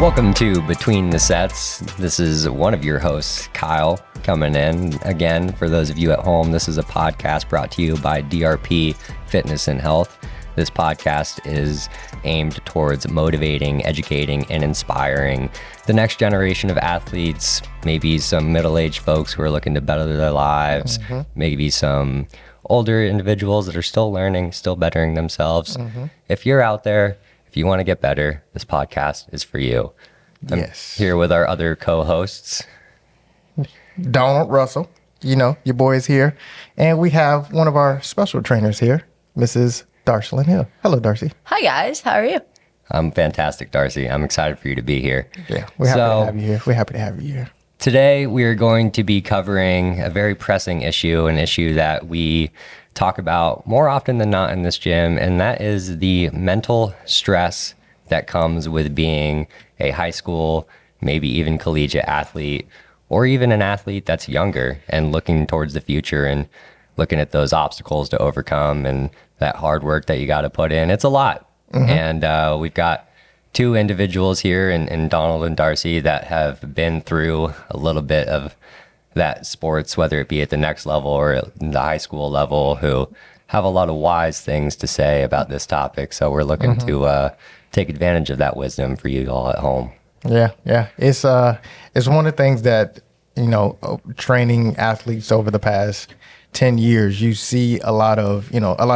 Welcome to Between the Sets. This is one of your hosts, Kyle, coming in. Again, for those of you at home, this is a podcast brought to you by DRP Fitness and Health. This podcast is aimed towards motivating, educating, and inspiring the next generation of athletes, maybe some middle-aged folks who are looking to better their lives, maybe some older individuals that are still learning, still bettering themselves. If you're out there, if you want to get better, this podcast is for you. I'm here with our other co-hosts. Donald Russell, your boy is here. And we have one of our special trainers here, Mrs. Darci Hill. Hello, Darci. Hi, guys. How are you? I'm fantastic, Darci. I'm excited for you to be here. Yeah, we're happy to have you here. We're happy to have you here. Today, we are going to be covering a very pressing issue, an issue that we talk about more often than not in this gym, and that is the mental stress that comes with being a high school, maybe even collegiate athlete, or even an athlete that's younger and looking towards the future and looking at those obstacles to overcome and that hard work that you got to put in. It's a lot. And we've got two individuals here in Donald and Darci that have been through a little bit of that sports, whether it be at the next level or at the high school level, who have a lot of wise things to say about this topic. So we're looking to take advantage of that wisdom for you all at home. Yeah. It's one of the things that, training athletes over the past 10 years, you see a lot of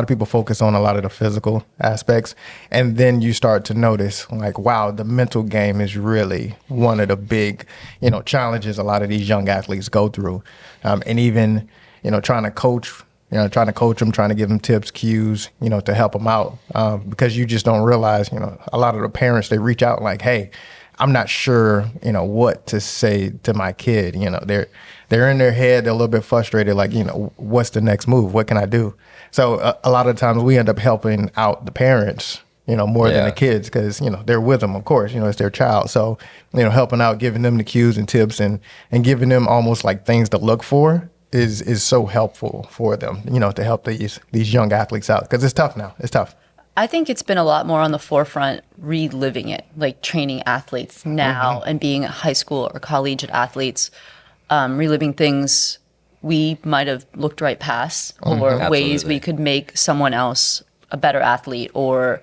people focus on a lot of the physical aspects. And then you start to notice like, wow, the mental game is really one of the big, challenges a lot of these young athletes go through. And even, trying to coach them, trying to give them tips, cues, to help them out. Because you just don't realize, a lot of the parents, they reach out like, hey, I'm not sure, what to say to my kid. They're in their head, they're a little bit frustrated, like, what's the next move? What can I do? So a lot of times we end up helping out the parents, more than the kids, because, they're with them, of course, it's their child. So, helping out, giving them the cues and tips and giving them almost like things to look for is so helpful for them, to help these young athletes out, because it's tough now. It's tough. I think it's been a lot more on the forefront, reliving it, like training athletes now and being high school or collegiate athletes, reliving things we might have looked right past or ways we could make someone else a better athlete or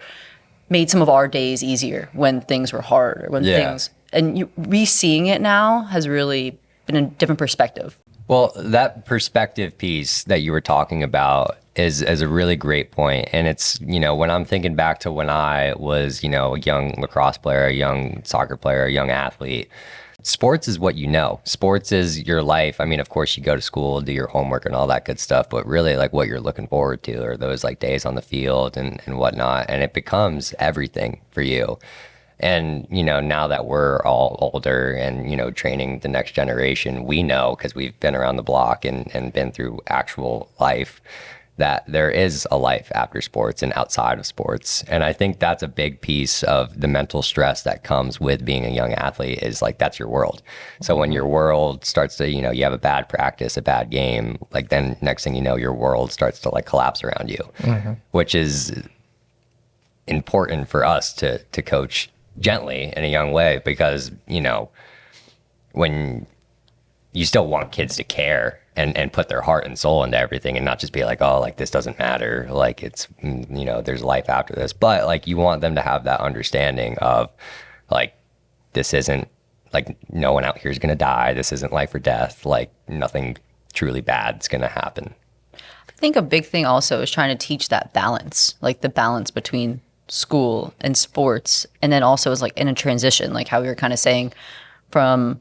made some of our days easier when things were hard or when things, and re-seeing it now has really been a different perspective. Well, that perspective piece that you were talking about is a really great point. And it's, when I'm thinking back to when I was, a young lacrosse player, a young soccer player, a young athlete, sports is what you know. Sports is your life. I mean, of course, you go to school, do your homework and all that good stuff, but really like what you're looking forward to are those like days on the field and whatnot. And it becomes everything for you. And, now that we're all older and, training the next generation, we know because we've been around the block and been through actual life that there is a life after sports and outside of sports. And I think that's a big piece of the mental stress that comes with being a young athlete is like, that's your world. So when your world starts to, you have a bad practice, a bad game, like then next thing you know, your world starts to like collapse around you, which is important for us to coach gently in a young way, because, when you still want kids to care and put their heart and soul into everything and not just be like, oh, like this doesn't matter. Like it's, there's life after this, but like you want them to have that understanding of like, this isn't like no one out here is going to die. This isn't life or death. Like nothing truly bad is going to happen. I think a big thing also is trying to teach that balance, like the balance between school and sports, and then also is like in a transition, like how we were kind of saying, from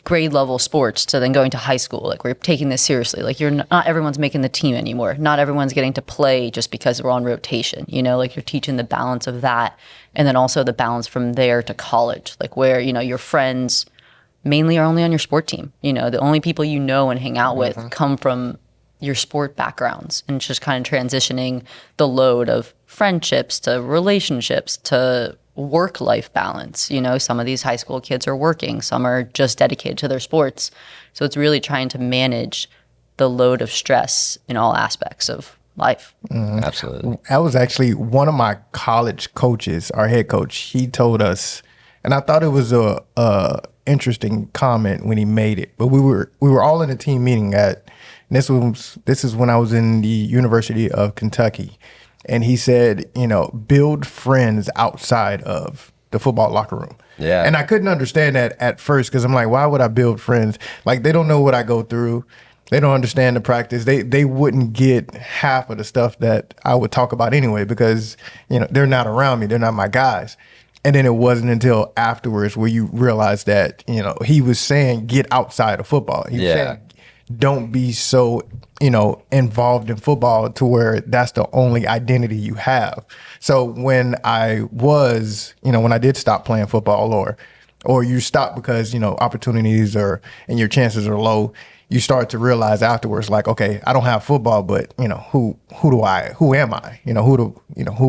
grade level sports to then going to high school. Like we're taking this seriously. Like not everyone's making the team anymore. Not everyone's getting to play just because we're on rotation. Like you're teaching the balance of that, and then also the balance from there to college, like where your friends mainly are only on your sport team. The only people and hang out with come from your sport backgrounds, and it's just kind of transitioning the load of friendships to relationships to work-life balance. Some of these high school kids are working, some are just dedicated to their sports. So it's really trying to manage the load of stress in all aspects of life. Absolutely. That was actually one of my college coaches, our head coach. He told us and I thought it was a interesting comment when he made it. But we were all in a team meeting this is when I was in the University of Kentucky, and he said, build friends outside of the football locker room. Yeah. And I couldn't understand that at first because I'm like, why would I build friends? Like, they don't know what I go through. They don't understand the practice. They wouldn't get half of the stuff that I would talk about anyway because, they're not around me. They're not my guys. And then it wasn't until afterwards where you realize that, he was saying get outside of football. He was saying don't be so, involved in football to where that's the only identity you have. So when I did stop playing football or you stop because, opportunities and your chances are low, you start to realize afterwards, like, okay, I don't have football, but who am I? Who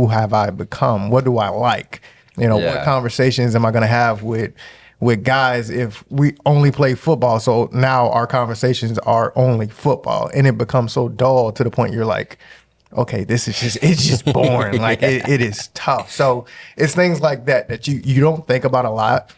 have I become? What do I like? What conversations am I going to have with guys if we only play football? So now our conversations are only football, and it becomes so dull to the point you're like, okay, it's just boring. Like it is tough. So it's things like that you don't think about a lot.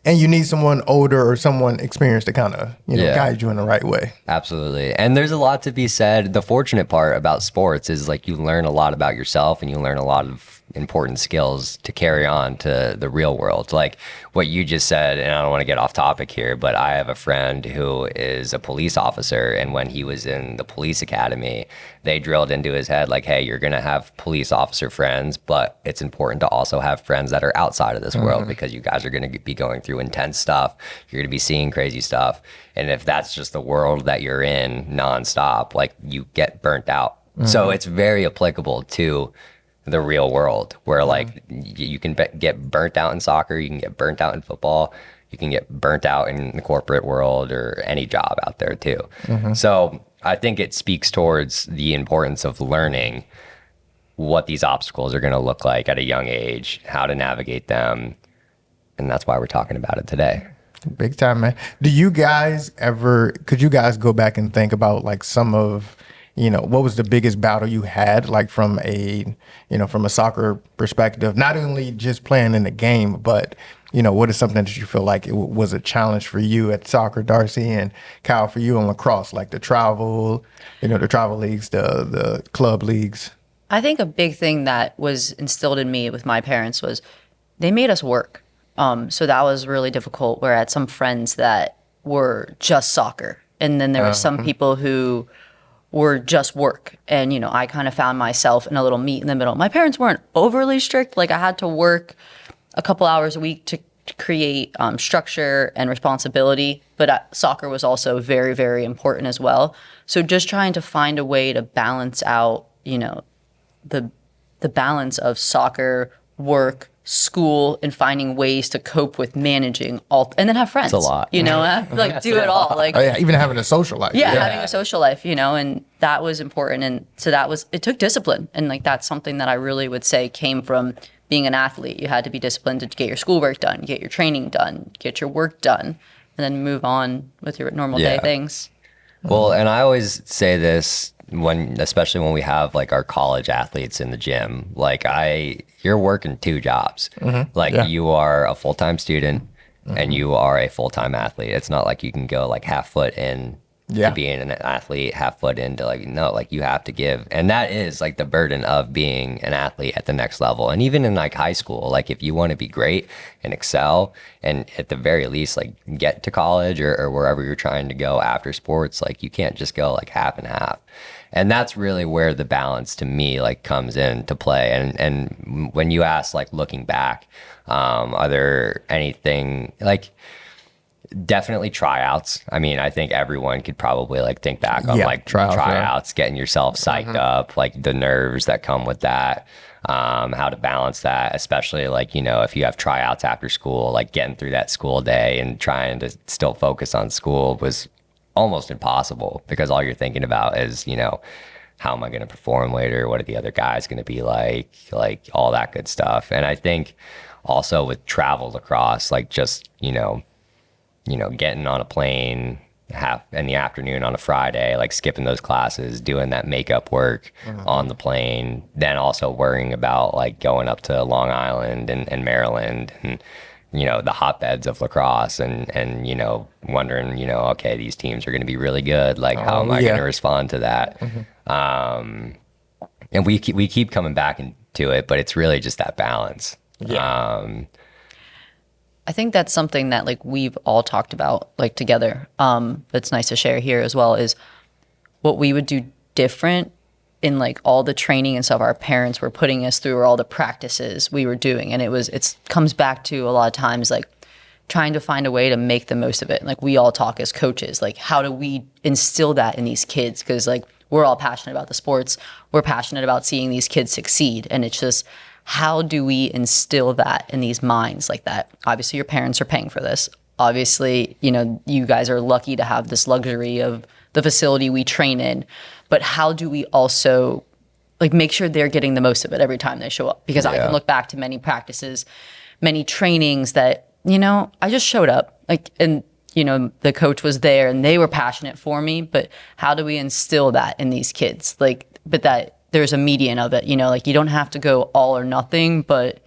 And you need someone older or someone experienced to kind of, guide you in the right way. Absolutely. And there's a lot to be said. The fortunate part about sports is like you learn a lot about yourself and you learn a lot of important skills to carry on to the real world. Like what you just said, and I don't want to get off topic here, but I have a friend who is a police officer. And when he was in the police academy, they drilled into his head like, hey, you're going to have police officer friends, but it's important to also have friends that are outside of this world because you guys are going to be going through intense stuff. You're going to be seeing crazy stuff. And if that's just the world that you're in nonstop, like you get burnt out. So it's very applicable to the real world where like you can get burnt out in soccer, you can get burnt out in football, you can get burnt out in the corporate world or any job out there too. So I think it speaks towards the importance of learning what these obstacles are going to look like at a young age, how to navigate them. And that's why we're talking about it today. Big time, man. Could you guys go back and think about like some of, what was the biggest battle you had, like from a soccer perspective, not only just playing in the game, but, what is something that you feel like it was a challenge for you at soccer, Darci, and Kyle, for you in lacrosse, like the travel leagues, the club leagues? I think a big thing that was instilled in me with my parents was they made us work. So that was really difficult. Where I had some friends that were just soccer, and then there were some people who were just work. And, I kind of found myself in a little meet in the middle. My parents weren't overly strict. Like I had to work a couple hours a week to create structure and responsibility. But soccer was also very, very important as well. So just trying to find a way to balance out, the balance of soccer, work, school, and finding ways to cope with managing all, and then have friends. It's a lot. Like do it all. Like even having a social life. having a social life, and that was important. And so it took discipline. And like that's something that I really would say came from being an athlete. You had to be disciplined to get your schoolwork done, get your training done, get your work done, and then move on with your normal day things. Well, and I always say this especially when we have like our college athletes in the gym, like you're working two jobs. Like you are a full-time student and you are a full-time athlete. It's not like you can go like half foot in to being an athlete, half foot into like you have to give. And that is like the burden of being an athlete at the next level. And even in like high school, like if you want to be great and excel and at the very least like get to college or wherever you're trying to go after sports, like you can't just go like half and half. And that's really where the balance to me like comes into play. And when you ask like looking back, are there anything like definitely tryouts? I mean, I think everyone could probably like think back on like tryouts, getting yourself psyched up, like the nerves that come with that, how to balance that, especially like, if you have tryouts after school, like getting through that school day and trying to still focus on school was almost impossible because all you're thinking about is, how am I going to perform later? What are the other guys going to be like all that good stuff. And I think also with travel lacrosse, like just, getting on a plane half in the afternoon on a Friday, like skipping those classes, doing that makeup work on the plane, then also worrying about like going up to Long Island and Maryland and the hotbeds of lacrosse and wondering, okay, these teams are going to be really good. Like, how am I going to respond to that? And we keep coming back into it, but it's really just that balance. I think that's something that like we've all talked about like together. That's nice to share here as well, is what we would do different in like all the training and stuff our parents were putting us through, or all the practices we were doing. And it comes back to a lot of times like trying to find a way to make the most of it. Like we all talk as coaches, like how do we instill that in these kids? Because like we're all passionate about the sports. We're passionate about seeing these kids succeed. And it's just, how do we instill that in these minds like that? Obviously, your parents are paying for this. Obviously, you guys are lucky to have this luxury of the facility we train in. But how do we also like make sure they're getting the most of it every time they show up? Because I can look back to many practices, many trainings that, I just showed up and the coach was there and they were passionate for me, but how do we instill that in these kids? Like, but that there's a median of it, like you don't have to go all or nothing, but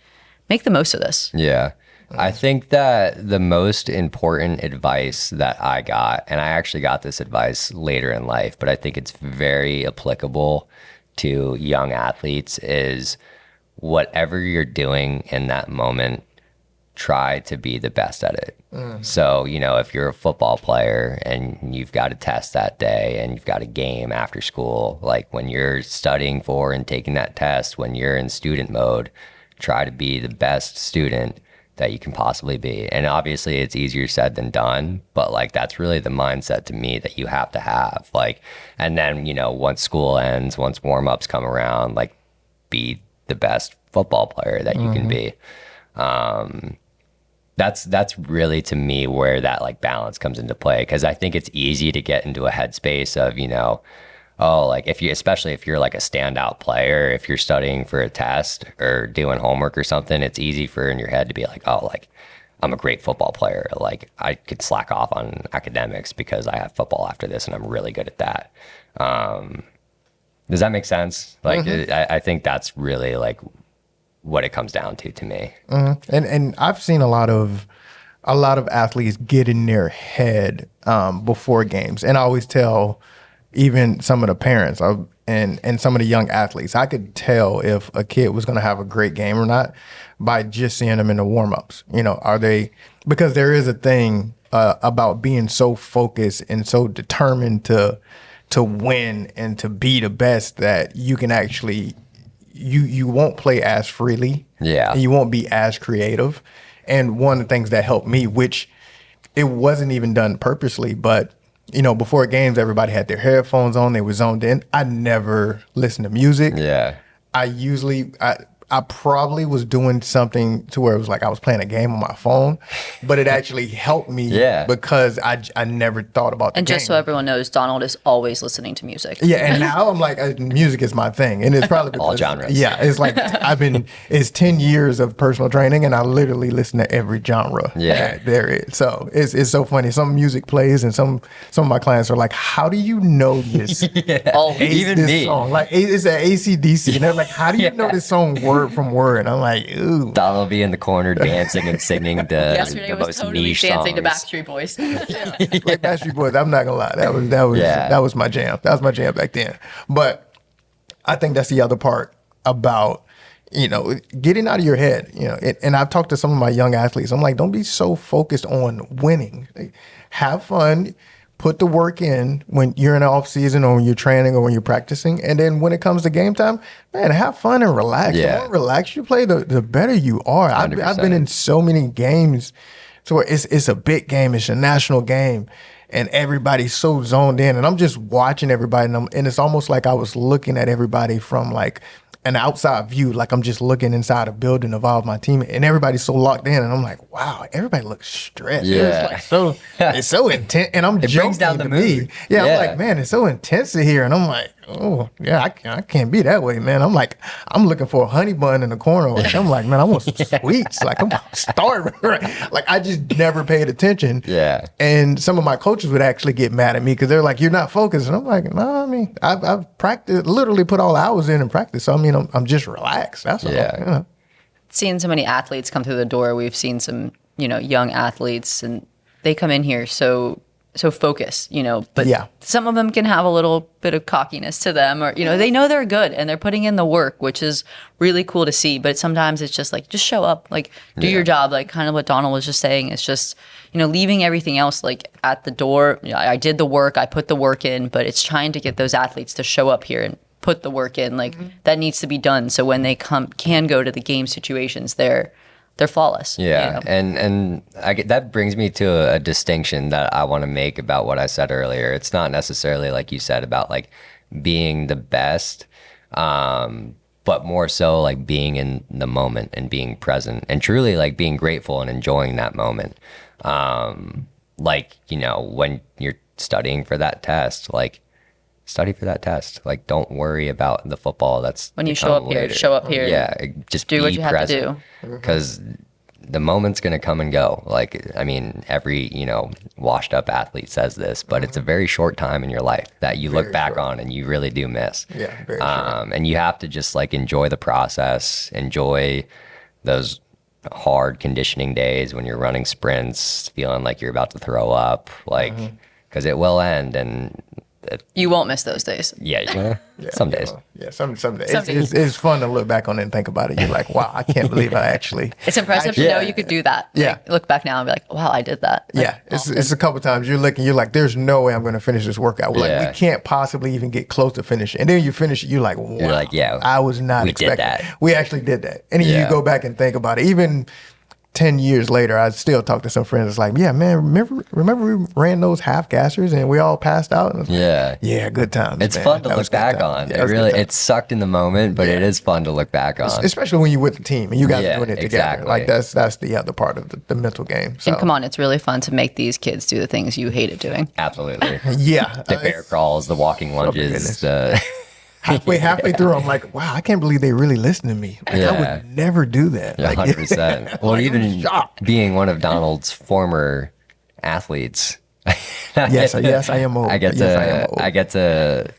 make the most of this. Yeah. I think that the most important advice that I got, and I actually got this advice later in life, but I think it's very applicable to young athletes, is whatever you're doing in that moment, try to be the best at it. So, if you're a football player and you've got a test that day and you've got a game after school, like when you're studying for and taking that test, when you're in student mode, try to be the best student that you can possibly be. And obviously it's easier said than done, but like that's really the mindset to me that you have to have. Like, and then, once school ends, once warm-ups come around, like be the best football player that you can be. That's really to me where that like balance comes into play, because I think it's easy to get into a headspace of like especially if you're like a standout player, if you're studying for a test or doing homework or something, it's easy for in your head to be like, oh, like I'm a great football player, like I could slack off on academics because I have football after this and I'm really good at that. Does that make sense? Like I think that's really like what it comes down to me. And I've seen a lot of athletes get in their head before games, and I always tell even some of the parents and some of the young athletes, I could tell if a kid was going to have a great game or not by just seeing them in the warm-ups. Are they, because there is a thing about being so focused and so determined to win and to be the best that you can actually you won't play as freely. Yeah. And you won't be as creative. And one of the things that helped me, which it wasn't even done purposely, but before games, everybody had their headphones on, they were zoned in. I never listened to music. Yeah. I probably was doing something to where it was like I was playing a game on my phone, but it actually helped me because I never thought about the And just game. so everyone knows, Donald is always listening to music. Yeah, and now I'm like, music is my thing, and it's probably because, all genres. Yeah, it's like it's 10 years of personal training, and I literally listen to every genre. Yeah, there is. So it's so funny. Some music plays, and some of my clients are like, "How do you know this? Even this me. song? Like it's an AC/DC, and they're like, "How do you know this song word from word?" And I'm like, "Ooh." Donald will be in the corner dancing and singing Yesterday the was most totally niche dancing songs. to Backstreet Boys. Like Backstreet Boys, I'm not gonna lie, that was my jam. That was my jam back then. But I think that's the other part about getting out of your head. And I've talked to some of my young athletes. I'm like, don't be so focused on winning. Like, have fun. Put the work in when you're in the off season or when you're training or when you're practicing. And then when it comes to game time, man, have fun and relax. Yeah. The more relaxed you play, the better you are. I've been in so many games to where it's a big game, it's a national game, and everybody's so zoned in. And I'm just watching everybody, and it's almost like I was looking at everybody from like an outside view, like I'm just looking inside a building of all of my team, and everybody's so locked in, and I'm like, wow, everybody looks stressed. Yeah. It's so intense, and I'm It brings down the mood. Yeah, I'm like, man, it's so intense in here, and I'm like, oh yeah, I can't be that way, man. I'm like, I'm looking for a honey bun in the corner. Like, I'm like, man, I want some sweets. Like I'm starving. Like I just never paid attention. Yeah. And some of my coaches would actually get mad at me because they're like, you're not focused, and I'm like, no, I mean, I've practiced, literally put all hours in practice. So I mean, I'm just relaxed. That's all. Yeah. Seeing so many athletes come through the door, we've seen some young athletes, and they come in here so focused, but Yeah. some of them can have a little bit of cockiness to them, or they know they're good and they're putting in the work, which is really cool to see. But sometimes it's just like, just show up, like do your job, like kind of what Donald was just saying. It's just leaving everything else like at the door. I did the work, I put the work in, but it's trying to get those athletes to show up here and put the work in. Like that needs to be done, so when they can go to the game situations, they're flawless. Yeah, and that brings me to a distinction that I want to make about what I said earlier. It's not necessarily like you said about like being the best, but more so like being in the moment and being present and truly like being grateful and enjoying that moment. Like, when you're studying for that test, like study for that test. Like, don't worry about the football that's When you show up here, later. show up here. Yeah, just Do be what you have to present. Because the moment's gonna come and go. Like, I mean, every washed up athlete says this, but it's a very short time in your life that you look back on and you really do miss. Yeah, very short. And you have to just like enjoy the process, enjoy those hard conditioning days when you're running sprints, feeling like you're about to throw up, like, because it will end. And You won't miss those days. yeah, some days. Yeah, some days. Some days. It's fun to look back on it and think about it. You're like, wow, I can't believe I actually. It's impressive to know you could do that. Yeah. Like, look back now and be like, wow, I did that. Like, Yeah, it's a couple times you're looking, you're like, there's no way I'm going to finish this workout. We're Yeah. like, we can't possibly even get close to finishing. And then you finish it, you're like, wow, like, yeah, I was not we did expecting. that. We actually did that. And then Yeah. you go back and think about it. Even 10 years later, I still talk to some friends. It's like, yeah, man, remember we ran those half gassers and we all passed out? And it's like, Yeah. yeah, good times. It's man. fun to That was look good back times. on. Yeah, It was good really, times. it sucked in the moment, but it is fun to look back on. Especially when you're with the team and you guys Yeah, are doing it together. exactly. Like that's the other part of the mental game. So And come on, it's really fun to make these kids do the things you hated doing. Absolutely. yeah, The bear crawls, the walking lunges, goodness. the halfway through, I'm like, wow, I can't believe they really listen to me. Like, I Yeah. would never do that. Yeah, Like, 100%. Well, like, I'm even shocked. being one of Donald's former athletes. Yes, I am old. I get Yes, to I am old. I get to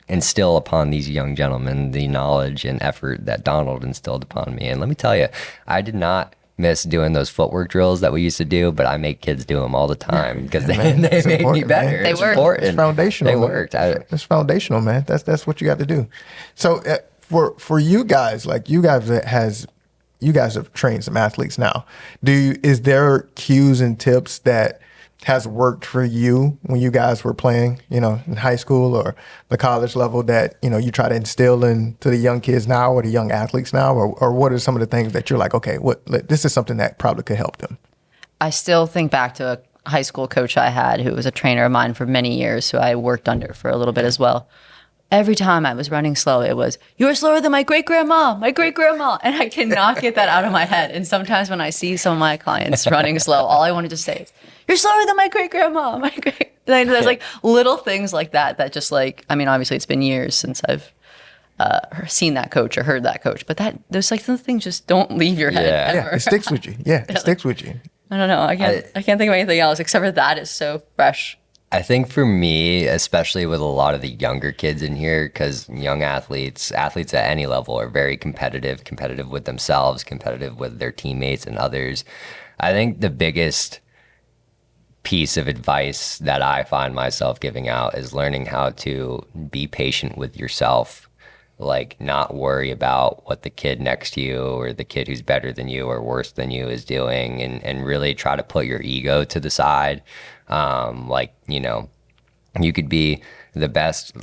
instill upon these young gentlemen the knowledge and effort that Donald instilled upon me. And let me tell you, I did not miss doing those footwork drills that we used to do, but I make kids do them all the time because they Man, it's made me important, better. man. They It's work. important. It's foundational. They man. worked. It's foundational, man. That's what you got to do. So for you guys, like you guys have trained some athletes now. Is there cues and tips that has worked for you when you guys were playing, in high school or the college level that, you try to instill into the young kids now or the young athletes now? Or what are some of the things that you're like, okay, this is something that probably could help them? I still think back to a high school coach I had who was a trainer of mine for many years, who I worked under for a little bit as well. Every time I was running slow, it was, "You're slower than my great grandma. And I cannot get that out of my head. And sometimes when I see some of my clients running slow, all I wanted to say is, "You're slower than my great grandma. There's like little things like that just like, I mean, obviously it's been years since I've seen that coach or heard that coach, but those like some things just don't leave your head Yeah. ever. Yeah, it sticks with you. Yeah, it sticks with you. I don't know. I can't think of anything else except for that is so fresh. I think for me, especially with a lot of the younger kids in here, because young athletes at any level are very competitive with themselves, competitive with their teammates and others. I think the biggest piece of advice that I find myself giving out is learning how to be patient with yourself. Like, not worry about what the kid next to you or the kid who's better than you or worse than you is doing, and really try to put your ego to the side. You could be the best,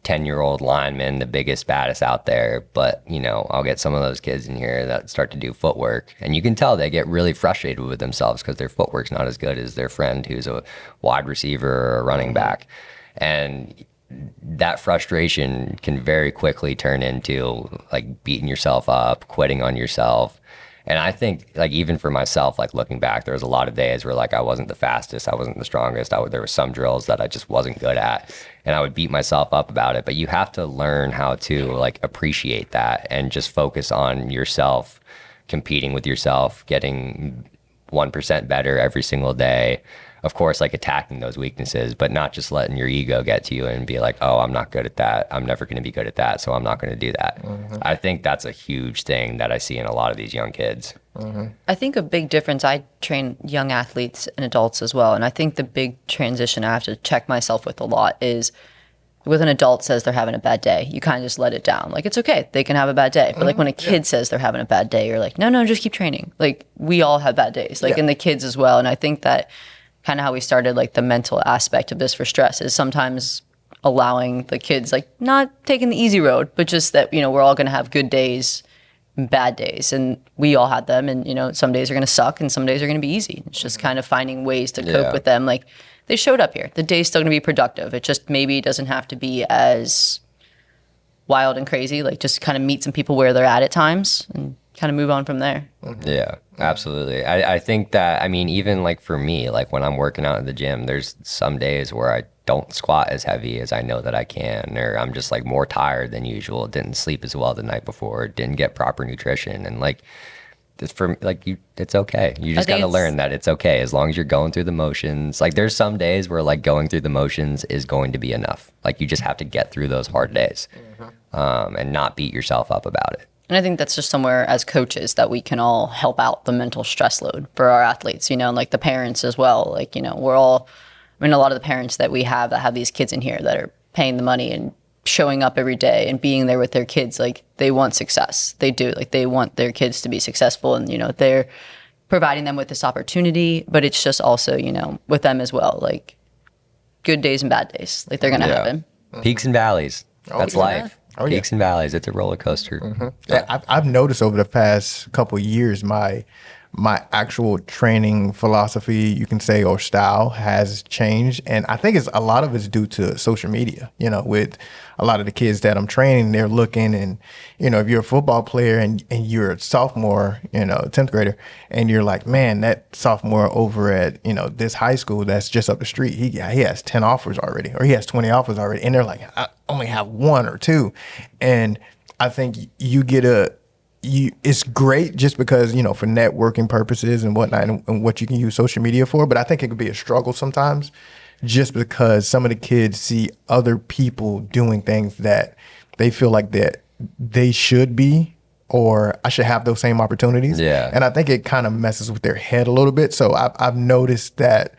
10-year-old lineman, the biggest, baddest out there, but, I'll get some of those kids in here that start to do footwork, and you can tell they get really frustrated with themselves because their footwork's not as good as their friend who's a wide receiver or a running back. And that frustration can very quickly turn into beating yourself up, quitting on yourself. And I think even for myself, looking back, there was a lot of days where I wasn't the fastest, I wasn't the strongest. There were some drills that I just wasn't good at, and I would beat myself up about it. But you have to learn how to appreciate that and just focus on yourself, competing with yourself, getting 1% better every single day. of course, like attacking those weaknesses, but not just letting your ego get to you and be like, oh, I'm not good at that. I'm never going to be good at that. So I'm not going to do that. I think that's a huge thing that I see in a lot of these young kids. I think a big difference, I train young athletes and adults as well. And I think the big transition I have to check myself with a lot is with an adult says they're having a bad day, you kind of just let it down. Like, it's okay. They can have a bad day. But like when a kid says they're having a bad day, you're like, no, just keep training. Like, we all have bad days, like, and the kids as well. And I think that kind of how we started, like the mental aspect of this for stress is sometimes allowing the kids, like, not taking the easy road, but just that, we're all going to have good days and bad days, and we all had them. And, some days are going to suck and some days are going to be easy. It's just kind of finding ways to cope with them. Like, they showed up here. The day's still going to be productive. It just maybe doesn't have to be as wild and crazy. Like, just kind of meet some people where they're at times and kind of move on from there. Yeah, absolutely. I think that, even like for me, like when I'm working out in the gym, there's some days where I don't squat as heavy as I know that I can, or I'm just like more tired than usual, didn't sleep as well the night before, didn't get proper nutrition. And like, it's okay. You just got to learn that it's okay as long as you're going through the motions. Like, there's some days where like going through the motions is going to be enough. Like, you just have to get through those hard days, and not beat yourself up about it. And I think that's just somewhere as coaches that we can all help out the mental stress load for our athletes, and like the parents as well. Like, we're all, a lot of the parents that we have that have these kids in here that are paying the money and showing up every day and being there with their kids, like, they want success. They do. Like, they want their kids to be successful, and, they're providing them with this opportunity, but it's just also, with them as well, like, good days and bad days, like, they're going to happen. Peaks and valleys. That's life. Oh, Peaks and valleys. It's a roller coaster. Yeah, I've noticed over the past couple of years, my actual training philosophy, you can say, or style has changed. And I think a lot of it's due to social media. With a lot of the kids that I'm training, they're looking, and, if you're a football player and you're a sophomore, 10th grader, and you're like, man, that sophomore over at, this high school that's just up the street, he has 10 offers already, or he has 20 offers already. And they're like, I only have one or two. And I think you get it's great just because, for networking purposes and whatnot, and what you can use social media for. But I think it could be a struggle sometimes just because some of the kids see other people doing things that they feel like that they should be, or I should have those same opportunities. Yeah. And I think it kind of messes with their head a little bit. So I've noticed that,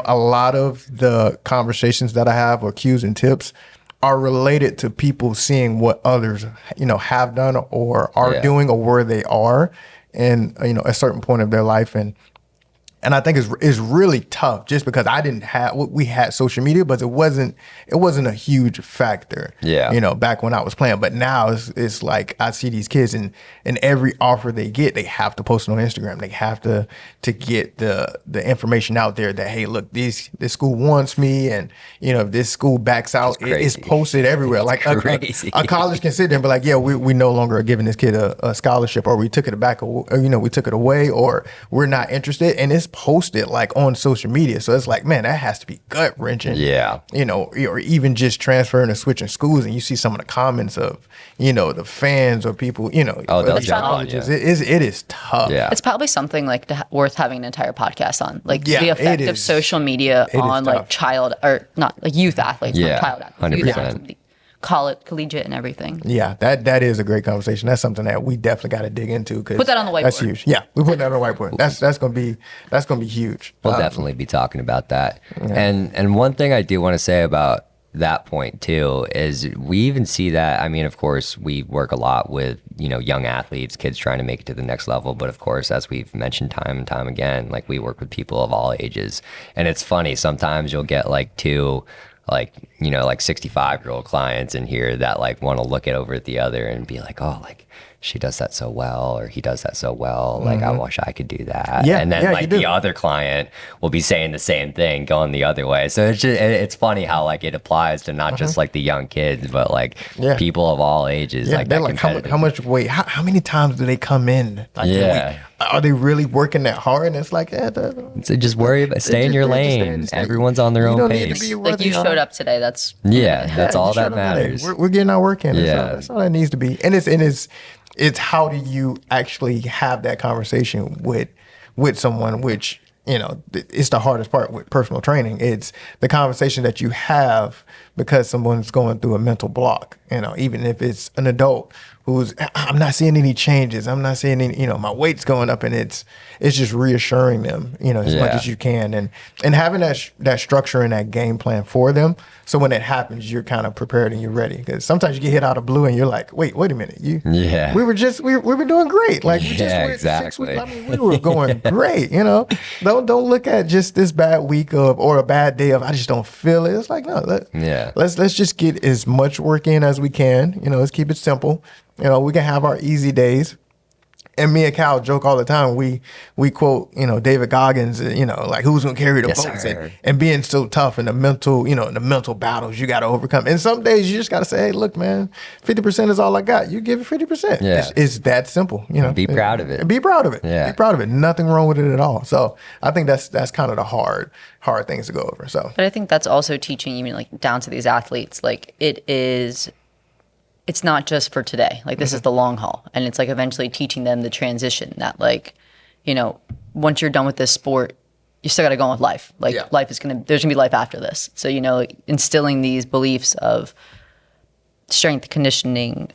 a lot of the conversations that I have, or cues and tips, are related to people seeing what others, have done or are doing, or where they are in, a certain point of their life. And I think it's really tough just because we had social media, but it wasn't a huge factor, back when I was playing. But now it's like, I see these kids, and every offer they get, they have to post it on Instagram. They have to get the information out there that, hey, look, this school wants me, and if this school backs out, it's posted everywhere. Like a college can sit there and be like, yeah, we no longer are giving this kid a scholarship, or we took it back, or we took it away, or we're not interested, and it's posted like on social media. So it's like, man, that has to be gut wrenching. Yeah. Or even just transferring or switching schools, and you see some of the comments of, the fans or people, they'll jump on you. It is tough. Yeah. It's probably something like worth having an entire podcast on, like the effect it of is. social media on tough. like child, or not like youth athletes, not child athletes, 100%. youth athletes, collegiate and everything. Yeah, that is a great conversation. That's something that we definitely got to dig into. Put that on the whiteboard. That's huge. Yeah, we put that on the whiteboard. That's gonna be huge. We'll definitely be talking about that. And one thing I do want to say about that point too is we even see that, of course, we work a lot with, young athletes, kids trying to make it to the next level. But of course, as we've mentioned time and time again, like, we work with people of all ages. And it's funny, sometimes you'll get like two, like 65-year-old clients in here that like want to look over at the other and be like, oh, like, she does that so well, or he does that so well. Like, I wish I could do that. Yeah, and then yeah, like the other client will be saying the same thing, going the other way. So it's funny how like it applies to not just like the young kids, but like people of all ages. Yeah, like, they're like, how much weight? How many times do they come in? Like, are they really working that hard? And it's like, so just worry about stay in your lane. Everyone's on their own pace. Like, you showed up today. That's that's all that matters. We're getting our work in. Yeah, that's all that needs to be. And it's how do you actually have that conversation with someone, which it's the hardest part with personal training. It's the conversation that you have because someone's going through a mental block, even if it's an adult who's, I'm not seeing any changes. I'm not seeing any, my weight's going up, and it's just reassuring them, as much as you can, and having that structure and that game plan for them. So when it happens, you're kind of prepared and you're ready. Because sometimes you get hit out of blue and you're like, wait a minute, we were doing great. Like we just went exactly. 6 weeks. I mean, we were going great. Don't look at just this bad week or a bad day of I just don't feel it. It's like no, let's just get as much work in as we can. Let's keep it simple. We can have our easy days. And me and Cal joke all the time. We quote, David Goggins, like who's gonna carry the boats and being so tough and the mental battles you got to overcome. And some days you just got to say, hey, look, man, 50% is all I got. You give it 50%. Yeah. It's that simple. Be proud of it. Be proud of it. Yeah. Be proud of it. Nothing wrong with it at all. So I think that's kind of the hard things to go over. So, but I think that's also teaching even like down to these athletes. Like it's not just for today. Like this is the long haul. And it's like eventually teaching them the transition that like, once you're done with this sport, you still got to go on with life. Like life is there's gonna be life after this. So, instilling these beliefs of strength conditioning,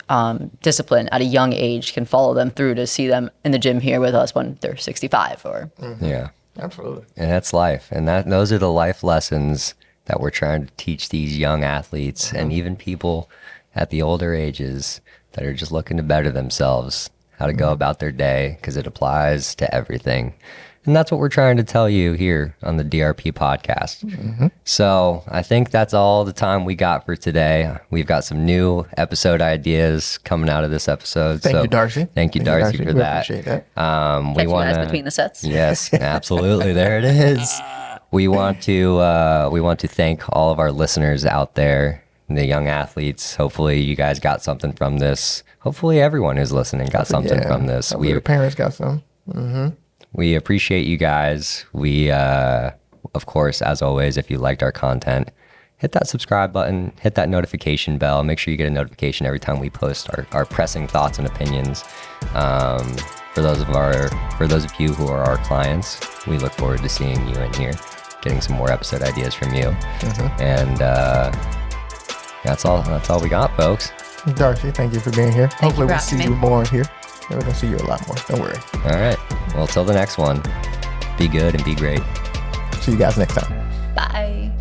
discipline at a young age can follow them through to see them in the gym here with us when they're 65 or. Yeah, absolutely. And that's life. And those are the life lessons that we're trying to teach these young athletes and even people at the older ages that are just looking to better themselves, how to go about their day, because it applies to everything. And that's what we're trying to tell you here on the DRP podcast. So I think that's all the time we got for today. We've got some new episode ideas coming out of this episode. Thank you, Darci. Thank you, Darci, for that. Appreciate that. We want you guys between the sets. Yes, absolutely. There it is. We want to thank all of our listeners out there, the young athletes. Hopefully you guys got something from this. Hopefully everyone who's listening got something from this. Your parents got some. We appreciate you guys. We, of course, as always, if you liked our content, hit that subscribe button, hit that notification bell. Make sure you get a notification every time we post our pressing thoughts and opinions. For those of you who are our clients, we look forward to seeing you in here, getting some more episode ideas from you. And that's all we got, folks. Darci, thank you for being here. Hopefully we'll see me. you more here. Yeah, we're going to see you a lot more. Don't worry. All right. Well, till the next one, be good and be great. See you guys next time. Bye.